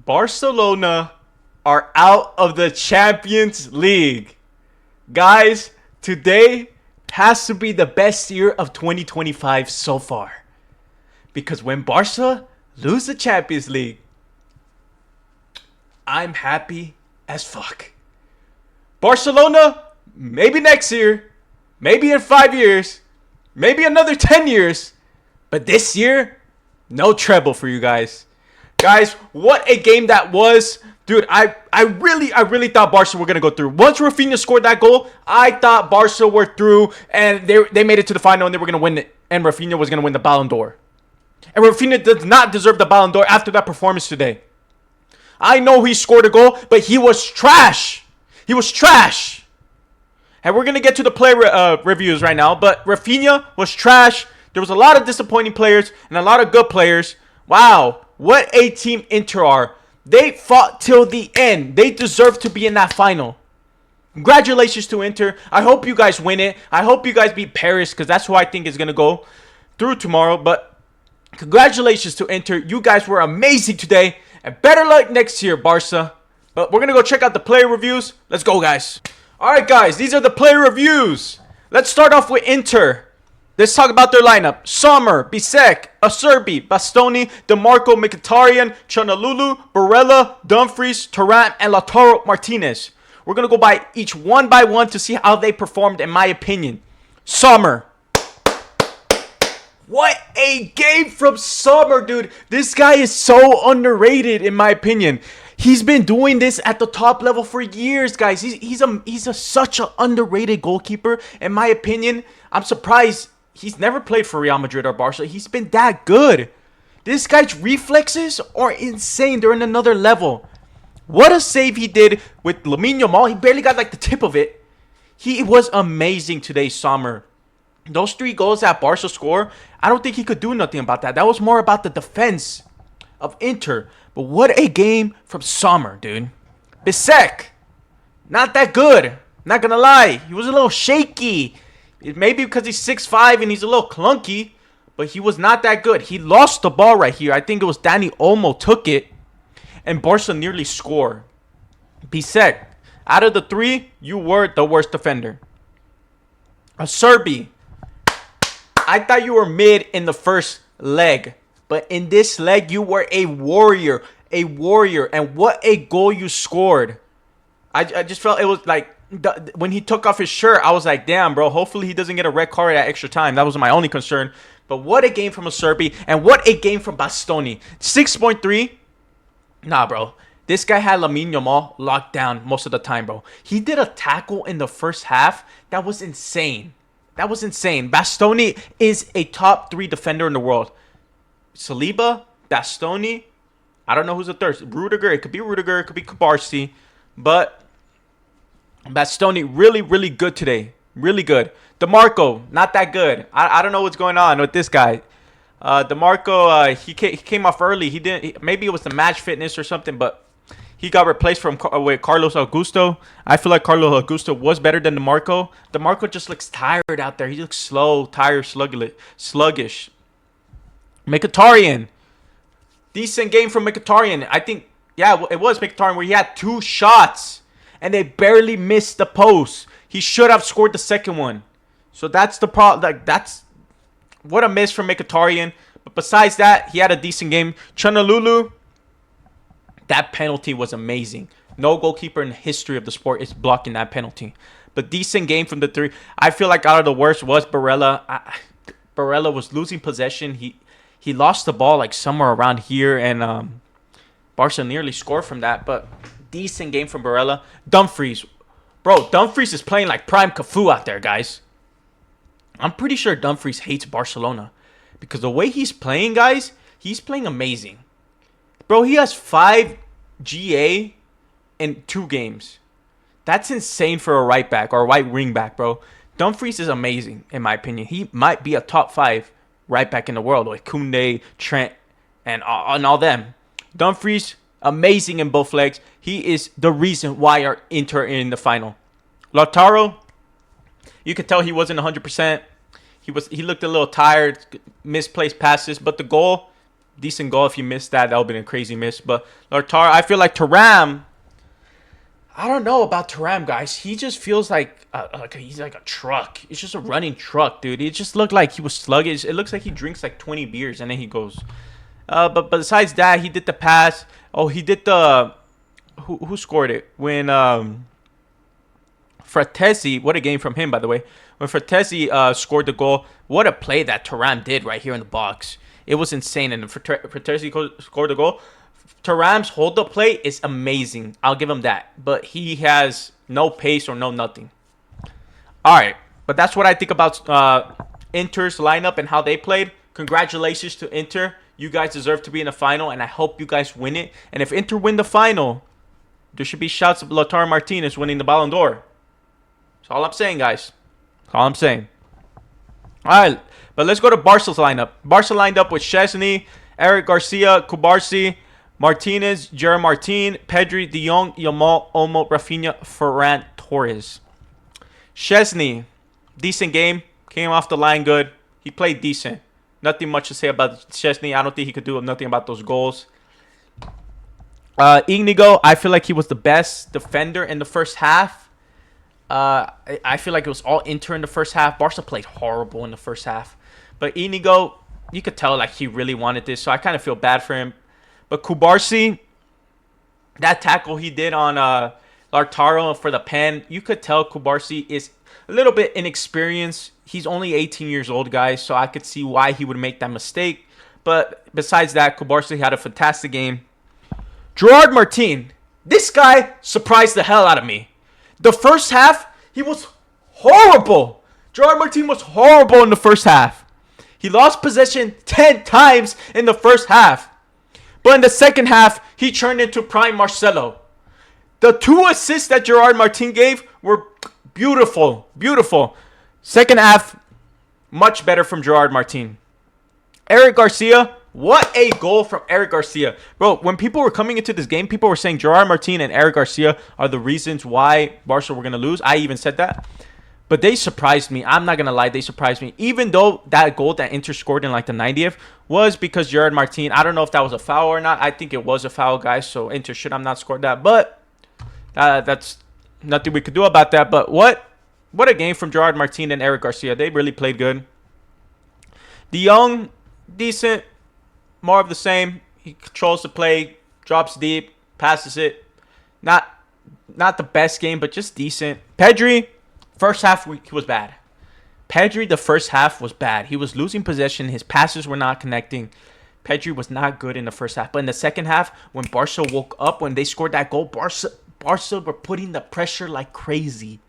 Barcelona are out of the Champions League. Guys, today has to be the best year of 2025 so far. Because when Barca lose the Champions League, I'm happy as fuck. Barcelona, maybe next year, maybe in 5 years, maybe another 10 years. But this year, no treble for you guys. Guys, what a game that was. Dude, I really thought Barca were going to go through. Once Rafinha scored that goal, I thought Barca were through and they made it to the final and they were going to win it. And Rafinha was going to win the Ballon d'Or. And Rafinha does not deserve the Ballon d'Or after that performance today. I know he scored a goal, but he was trash. He was trash. And we're going to get to the player reviews right now. But Rafinha was trash. There was a lot of disappointing players and a lot of good players. Wow. What a team Inter are. They fought till the end. They deserve to be in that final. Congratulations to Inter. I hope you guys win it. I hope you guys beat Paris because that's who I think is going to go through tomorrow. But congratulations to Inter. You guys were amazing today. And better luck next year, Barca. But we're going to go check out the player reviews. Let's go, guys. All right, guys. These are the player reviews. Let's start off with Inter. Let's talk about their lineup. Sommer, Bisek, Acerbi, Bastoni, DeMarco, Mkhitaryan, Chanalulu, Barella, Dumfries, Thuram, and Lautaro Martinez. We're going to go by each one by one to see how they performed, in my opinion. Sommer. What a game from Sommer, dude. This guy is so underrated, in my opinion. He's been doing this at the top level for years, guys. He's such an underrated goalkeeper, in my opinion. I'm surprised he's never played for Real Madrid or Barca. He's been that good. This guy's reflexes are insane. They're in another level. What a save he did with Lamine Yamal. He barely got like the tip of it. He was amazing today, Sommer. Those 3 goals that Barca scored, I don't think he could do nothing about that. That was more about the defense of Inter. But what a game from Sommer, dude. Bisek, not that good. Not gonna lie. He was a little shaky. Maybe because he's 6'5" and he's a little clunky. But he was not that good. He lost the ball right here. I think it was Dani Olmo took it. And Barca nearly scored. Bisek, out of the 3, you were the worst defender. Acerbi, I thought you were mid in the first leg. But in this leg, you were a warrior. A warrior. And what a goal you scored. I just felt it was like, when he took off his shirt, I was like, damn, bro. Hopefully he doesn't get a red card at extra time. That was my only concern. But what a game from Acerbi. And what a game from Bastoni. 6.3. Nah, bro. This guy had Lamine Yamal locked down most of the time, bro. He did a tackle in the first half. That was insane. That was insane. Bastoni is a top 3 defender in the world. Saliba, Bastoni, I don't know who's the third. Rudiger, it could be Rudiger, it could be Kubarsi. But Bastoni, really good today. Really good. DeMarco, not that good. I don't know what's going on with this guy. DeMarco, he came off early. Maybe it was the match fitness or something, but he got replaced with Carlos Augusto. I feel like Carlos Augusto was better than DeMarco. DeMarco just looks tired out there. He looks slow, tired, sluggish. Mkhitaryan. Decent game from Mkhitaryan. I think, yeah, it was Mkhitaryan where he had 2 shots. And they barely missed the post. He should have scored the second one. So that's the problem. Like, that's what a miss from Mkhitaryan. But besides that, he had a decent game. Chanalulu, that penalty was amazing. No goalkeeper in the history of the sport is blocking that penalty. But decent game from the 3. I feel like out of the worst was Barella. Barella was losing possession. He lost the ball like somewhere around here. And Barca nearly scored from that. But decent game from Barella. Dumfries. Bro, Dumfries is playing like prime Cafu out there, guys. I'm pretty sure Dumfries hates Barcelona. Because the way he's playing, guys, he's playing amazing. Bro, he has 5 GA in 2 games. That's insane for a right back or a right wing back, bro. Dumfries is amazing, in my opinion. He might be a top 5 right back in the world. Like Koundé, Trent, and all them. Dumfries, amazing in both legs. He is the reason why our Inter in the final. Lautaro, you could tell he wasn't 100%. He looked a little tired, misplaced passes, but the goal, Decent goal. If you missed that, that would have been a crazy miss. But Lautaro, I feel like Thuram. I don't know about Thuram, guys. He just feels like he's like a truck. It's just a running truck, dude. It just looked like he was sluggish. It looks like he drinks like 20 beers and then he goes. But besides that, he did the pass. Oh, he did the. Who scored it? When Fratesi, what a game from him, by the way. When Fratesi scored the goal, what a play that Thuram did right here in the box. It was insane. And Fratesi scored the goal. Thuram's hold-up play is amazing. I'll give him that. But he has no pace or no nothing. All right. But that's what I think about Inter's lineup and how they played. Congratulations to Inter. You guys deserve to be in the final, and I hope you guys win it. And if Inter win the final, there should be shouts of Lautaro Martinez winning the Ballon d'Or. That's all I'm saying, guys. That's all I'm saying. All right. But let's go to Barca's lineup. Barca lined up with Szczesny, Eric Garcia, Kubarsi, Martinez, Gerard Martin, Pedri, De Jong, Yamal, Olmo, Rafinha, Ferran Torres. Szczesny, decent game. Came off the line good. He played decent. Nothing much to say about Szczesny. I don't think he could do nothing about those goals. Inigo, I feel like he was the best defender in the first half. I feel like it was all Inter in the first half. Barca played horrible in the first half. But Inigo, you could tell like he really wanted this, so I kind of feel bad for him. But Kubarsi, that tackle he did on Lautaro for the pen, you could tell Kubarsi is a little bit inexperienced. He's only 18 years old, guys, so I could see why he would make that mistake. But besides that, Kubarsi had a fantastic game. Gerard Martin, this guy surprised the hell out of me. The first half, he was horrible. Gerard Martin was horrible in the first half. He lost possession 10 times in the first half. But in the second half, he turned into prime Marcelo. The 2 assists that Gerard Martin gave were beautiful. Beautiful. Second half, much better from Gerard Martin. Eric Garcia, what a goal from Eric Garcia. Bro, when people were coming into this game, people were saying Gerard Martin and Eric Garcia are the reasons why Barca were going to lose. I even said that. But they surprised me. I'm not going to lie. They surprised me. Even though that goal that Inter scored in like the 90th was because Gerard Martin, I don't know if that was a foul or not. I think it was a foul, guys. So Inter should have not scored that. But that's nothing we could do about that. But what a game from Gerard Martin and Eric Garcia. They really played good. De Jong, decent. More of the same. He controls the play. Drops deep. Passes it. Not the best game, but just decent. Pedri. First half, he was bad. Pedri, the first half was bad. He was losing possession. His passes were not connecting. Pedri was not good in the first half. But in the second half, when Barca woke up, when they scored that goal, Barca were putting the pressure like crazy.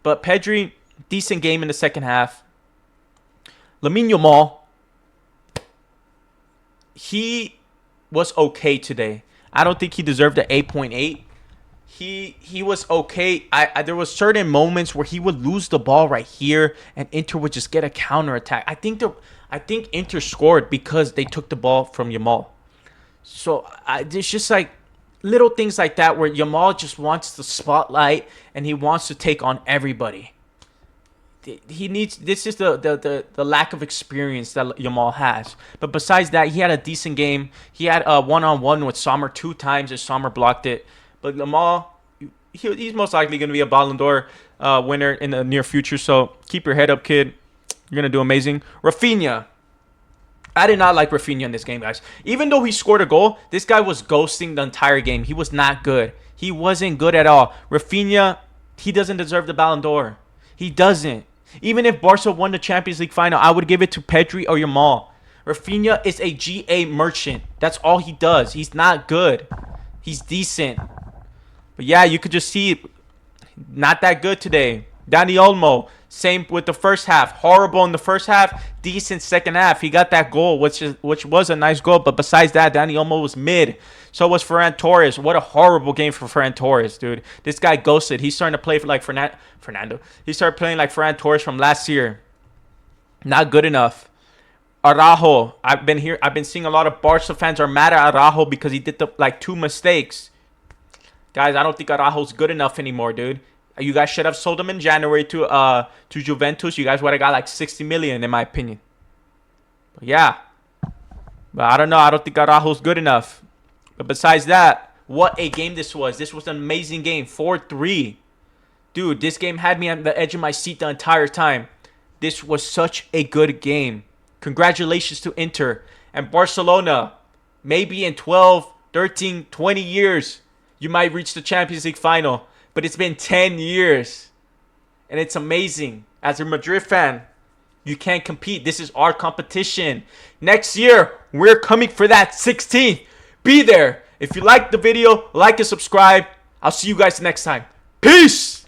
But Pedri, decent game in the second half. Lamine Yamal, he was okay today. I don't think he deserved the 8.8. He was okay. There was certain moments where he would lose the ball right here, and Inter would just get a counterattack. I think Inter scored because they took the ball from Yamal. So it's just like little things like that where Yamal just wants the spotlight and he wants to take on everybody. He needs. This is the lack of experience that Yamal has. But besides that, he had a decent game. He had a one-on-one with Sommer 2 times, and Sommer blocked it. But Yamal, he's most likely going to be a Ballon d'Or winner in the near future. So keep your head up, kid. You're going to do amazing. Rafinha. I did not like Rafinha in this game, guys. Even though he scored a goal, this guy was ghosting the entire game. He was not good. He wasn't good at all. Rafinha, he doesn't deserve the Ballon d'Or. He doesn't. Even if Barca won the Champions League final, I would give it to Pedri or Yamal. Rafinha is a GA merchant. That's all he does. He's not good. He's decent. But yeah, you could just see not that good today. Dani Olmo, same with the first half. Horrible in the first half, decent second half. He got that goal, which was a nice goal. But besides that, Dani Olmo was mid. So was Ferran Torres. What a horrible game for Ferran Torres, dude. This guy ghosted. He's starting to play for like Fernando. He started playing like Ferran Torres from last year. Not good enough. Araujo. I've been seeing a lot of Barca fans are mad at Araujo because he did 2 mistakes. Guys, I don't think Araujo's good enough anymore, dude. You guys should have sold him in January to Juventus. You guys would have got like 60 million, in my opinion. But yeah. But I don't know. I don't think Araujo's good enough. But besides that, what a game this was. This was an amazing game. 4-3. Dude, this game had me on the edge of my seat the entire time. This was such a good game. Congratulations to Inter and Barcelona. Maybe in 12, 13, 20 years, you might reach the Champions League final. But it's been 10 years. And it's amazing. As a Madrid fan, you can't compete. This is our competition. Next year, we're coming for that 16th. Be there. If you liked the video, like and subscribe. I'll see you guys next time. Peace!